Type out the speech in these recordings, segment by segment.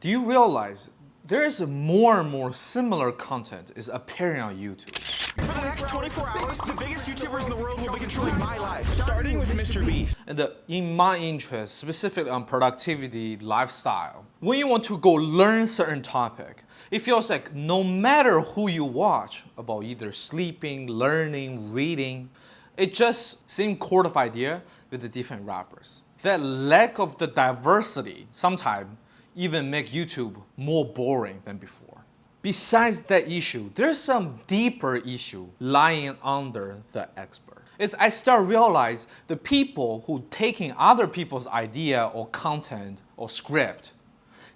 Do you realize there is more and more similar content is appearing on YouTube? For the next 24 hours, the biggest YouTubers in the world will be controlling my life, starting with Mr. Beast. And in my interest, specifically on productivity, lifestyle, when you want to go learn certain topic, it feels like no matter who you watch about either sleeping, learning, reading, it just same core of idea with the different rappers. That lack of the diversity sometimes even make YouTube more boring than before. Besides that issue, there's some deeper issue lying under the expert. Is I start realize the people who taking other people's idea or content or script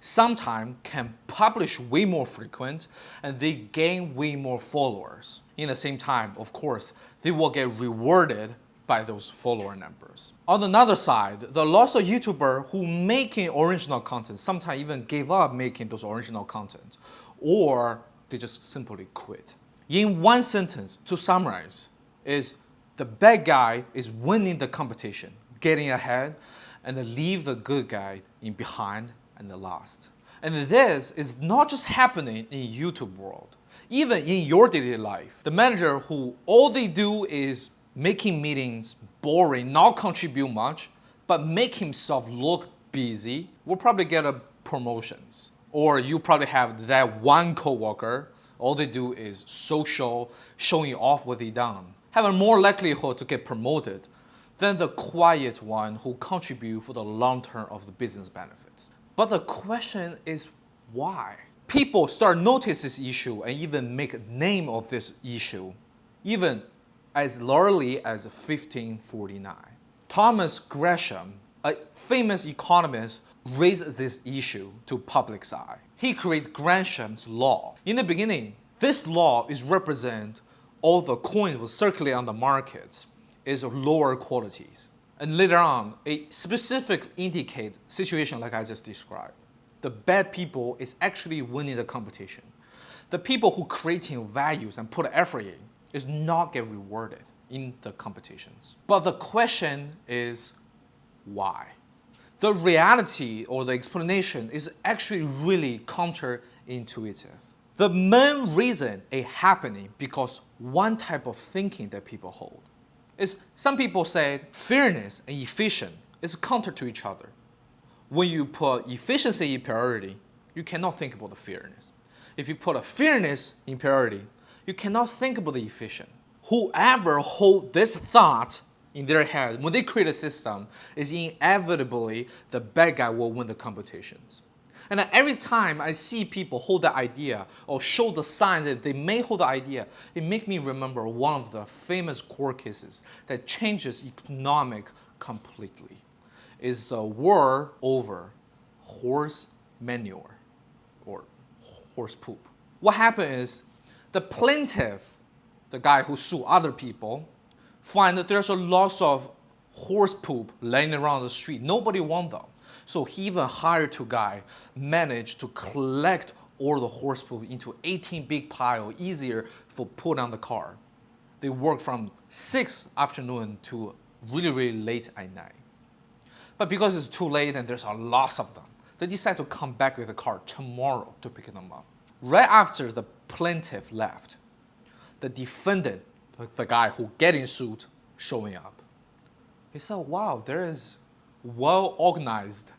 sometimes can publish way more frequent and they gain way more followers. In the same time, of course, they will get rewarded by those follower numbers. On another side, the lots of YouTubers who making original content sometimes even gave up making those original content, or they just simply quit. In one sentence, to summarize, is the bad guy is winning the competition, getting ahead, and then leave the good guy in behind and the last. And this is not just happening in YouTube world, even in your daily life. The manager who all they do is making meetings boring, not contribute much, but make himself look busy, will probably get a promotions. Or you probably have that one coworker, all they do is social, showing off what they done, have a more likelihood to get promoted than the quiet one who contribute for the long term of the business benefits. But the question is why? People start notice this issue and even make a name of this issue, even as early as 1549. Thomas Gresham, a famous economist, raised this issue to public eye. He created Gresham's law. In the beginning, this law is represent all the coins will circulate on the markets is of lower qualities. And later on, a specific indicate situation like I just described. The bad people is actually winning the competition. The people who creating values and put effort in is not get rewarded in the competitions. But the question is why? The reality or the explanation is actually really counterintuitive. The main reason it happening because one type of thinking that people hold is some people say fairness and efficient is counter to each other. When you put efficiency in priority, you cannot think about the fairness. If you put a fairness in priority, you cannot think about the efficient. Whoever hold this thought in their head when they create a system is inevitably the bad guy will win the competitions. And every time I see people hold that idea or show the sign that they may hold the idea, it makes me remember one of the famous court cases that changes economic completely. Is the war over horse manure or horse poop. What happened is the plaintiff, the guy who sued other people, find that there's a lot of horse poop laying around the street. Nobody wants them. So he even hired two guys, managed to collect all the horse poop into 18 big pile, easier for put on the car. They work from 6 afternoon to really, really late at night. But because it's too late and there's a lot of them, they decide to come back with the car tomorrow to pick them up. Right after the plaintiff left, the defendant, the guy who getting sued, showing up. He said, wow, there is well-organized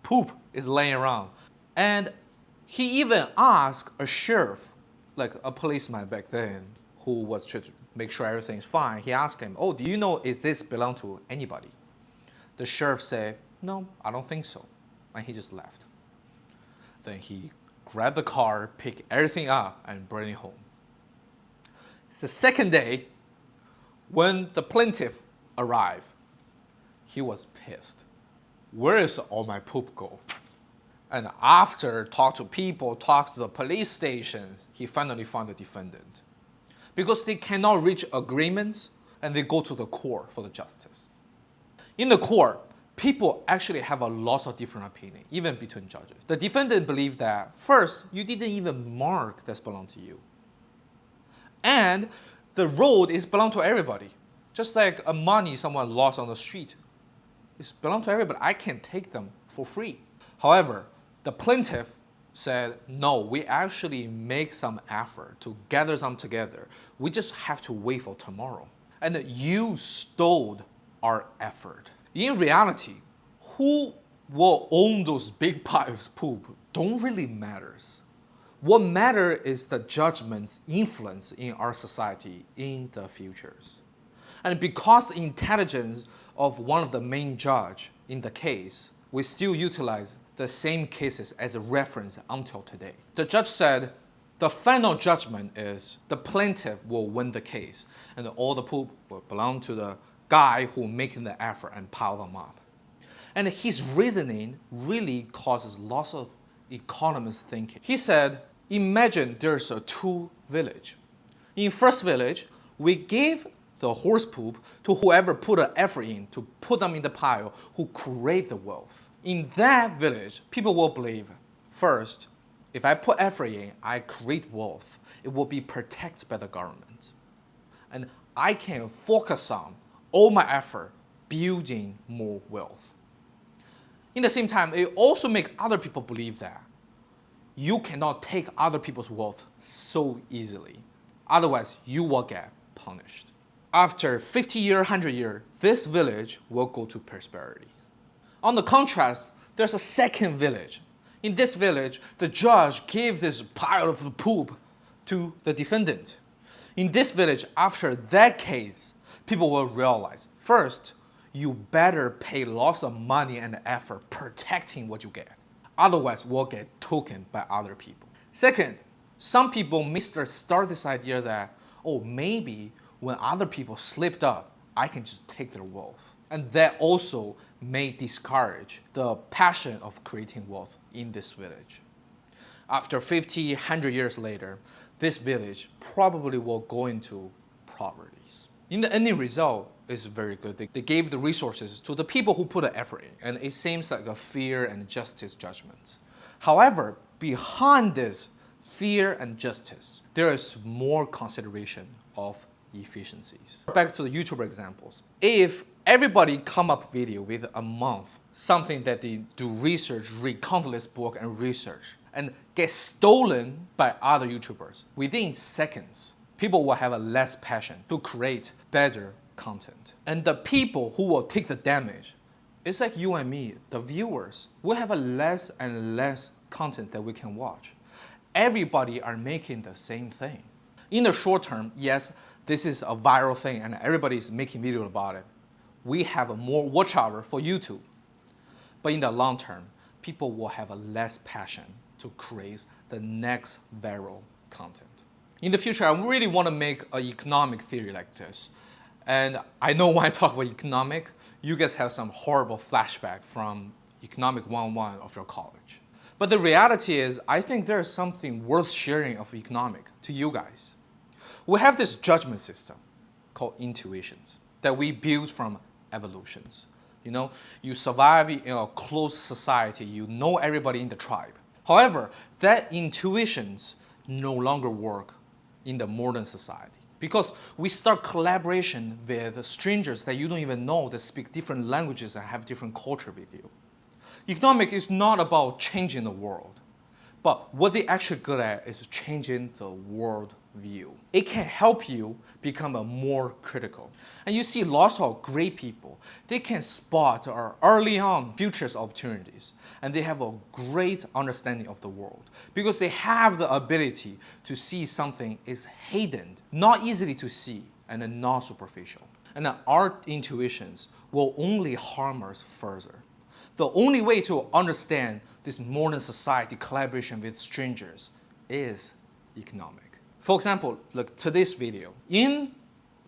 poop is laying around. And he even asked a sheriff, like a policeman back then, who was trying to make sure everything's fine. He asked him, oh, do you know, is this belong to anybody? The sheriff said, no, I don't think so. And he just left. Then he grabbed the car, picked everything up, and brought it home. It's the second day, when the plaintiff arrived, he was pissed. Where is all my poop go? And after talk to people, talk to the police stations, he finally found the defendant. Because they cannot reach agreements, and they go to the court for the justice. In the court, people actually have a lot of different opinions, even between judges. The defendant believed that, first, you didn't even mark that belong to you. And the road is belong to everybody. Just like a money someone lost on the street. It's belong to everybody. I can take them for free. However, The plaintiff said, no, we actually make some effort to gather them together. We just have to wait for tomorrow. And you stole our effort. In reality, who will own those big piles of poop don't really matters. What matters is the judgment's influence in our society in the futures. And because the intelligence of one of the main judge in the case, we still utilize the same cases as a reference until today. The judge said, the final judgment is the plaintiff will win the case and all the poop will belong to the guy who making the effort and pile them up. And his reasoning really causes lots of economists thinking. He said, imagine there's a two village. In first village, we gave the horse poop to whoever put an effort in to put them in the pile who create the wealth. In that village, people will believe, first, if I put effort in, I create wealth. It will be protected by the government. And I can focus on all my effort building more wealth. In the same time, it also makes other people believe that you cannot take other people's wealth so easily. Otherwise, you will get punished. After 50 years, 100 years, this village will go to prosperity. On the contrast, there's a second village. In this village, the judge gave this pile of poop to the defendant. In this village, after that case, people will realize, first, you better pay lots of money and effort protecting what you get. Otherwise, we'll get taken by other people. Second, some people start this idea that, oh, maybe when other people slipped up, I can just take their wealth. And that also may discourage the passion of creating wealth in this village. After 50, 100 years later, this village probably will go into poverty. In the ending result is very good. They gave the resources to the people who put the effort in, and it seems like a fair and justice judgment. However, behind this fear and justice, there is more consideration of efficiencies. Back to the YouTuber examples. If everybody come up video with a month, something that they do research, read countless books and research, and get stolen by other YouTubers, within seconds, people will have a less passion to create better content. And the people who will take the damage, it's like you and me, the viewers, we have a less and less content that we can watch. Everybody are making the same thing. In the short term, yes, this is a viral thing and everybody is making video about it. We have a more watch hour for YouTube. But in the long term, people will have a less passion to create the next viral content. In the future, I really want to make an economic theory like this. And I know when I talk about economic, you guys have some horrible flashback from Economic 101 of your college. But the reality is, I think there is something worth sharing of economic to you guys. We have this judgment system called intuitions that we build from evolutions. You know, you survive in a close society, you know everybody in the tribe. However, that intuitions no longer work in the modern society because we start collaboration with strangers that you don't even know that speak different languages and have different culture with you. Economic is not about changing the world, but what they actually good at is changing the world view. It can help you become a more critical. And you see lots of great people, they can spot or early on futures opportunities, and they have a great understanding of the world because they have the ability to see something is hidden, not easily to see, and not superficial. And our intuitions will only harm us further. The only way to understand this modern society collaboration with strangers is economic. For example, look today's video. In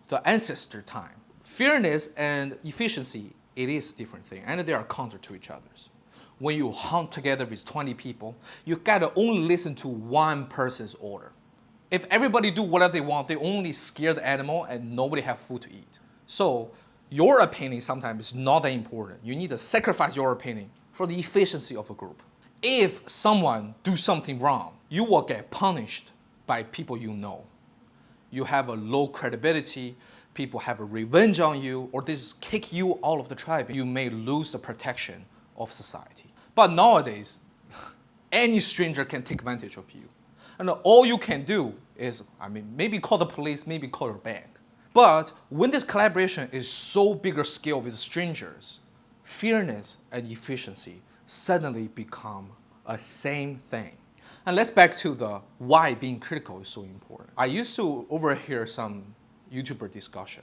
the ancestor time, fairness and efficiency, it is a different thing, and they are counter to each other. When you hunt together with 20 people, you gotta only listen to one person's order. If everybody do whatever they want, they only scare the animal and nobody have food to eat. So your opinion sometimes is not that important. You need to sacrifice your opinion for the efficiency of a group. If someone do something wrong, you will get punished by people you know. You have a low credibility, people have a revenge on you, or they just kick you out of the tribe. You may lose the protection of society. But nowadays, any stranger can take advantage of you. And all you can do is, maybe call the police, maybe call your bank. But when this collaboration is so bigger scale with strangers, fairness and efficiency suddenly become a same thing. And let's back to the why being critical is so important. I used to overhear some YouTuber discussion,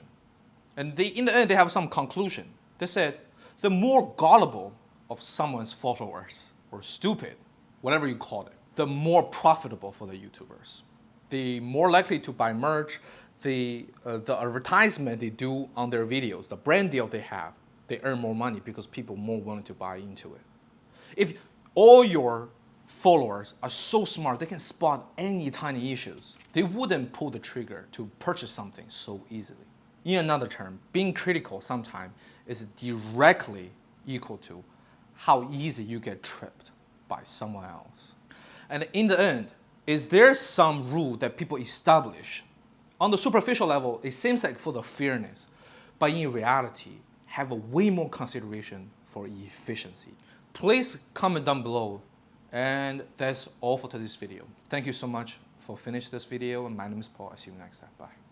and in the end they have some conclusion. They said the more gullible of someone's followers, or stupid, whatever you call it, the more profitable for the YouTubers. The more likely to buy merch, the advertisement they do on their videos, the brand deal they have, they earn more money because people are more willing to buy into it. If all your followers are so smart, they can spot any tiny issues, they wouldn't pull the trigger to purchase something so easily. In another term, being critical sometimes is directly equal to how easy you get tripped by someone else. And in the end, is there some rule that people establish? On the superficial level, it seems like for the fairness, but in reality, have a way more consideration for efficiency. Please comment down below. And that's all for today's video. Thank you so much for finishing this video. And my name is Paul. I'll see you next time. Bye.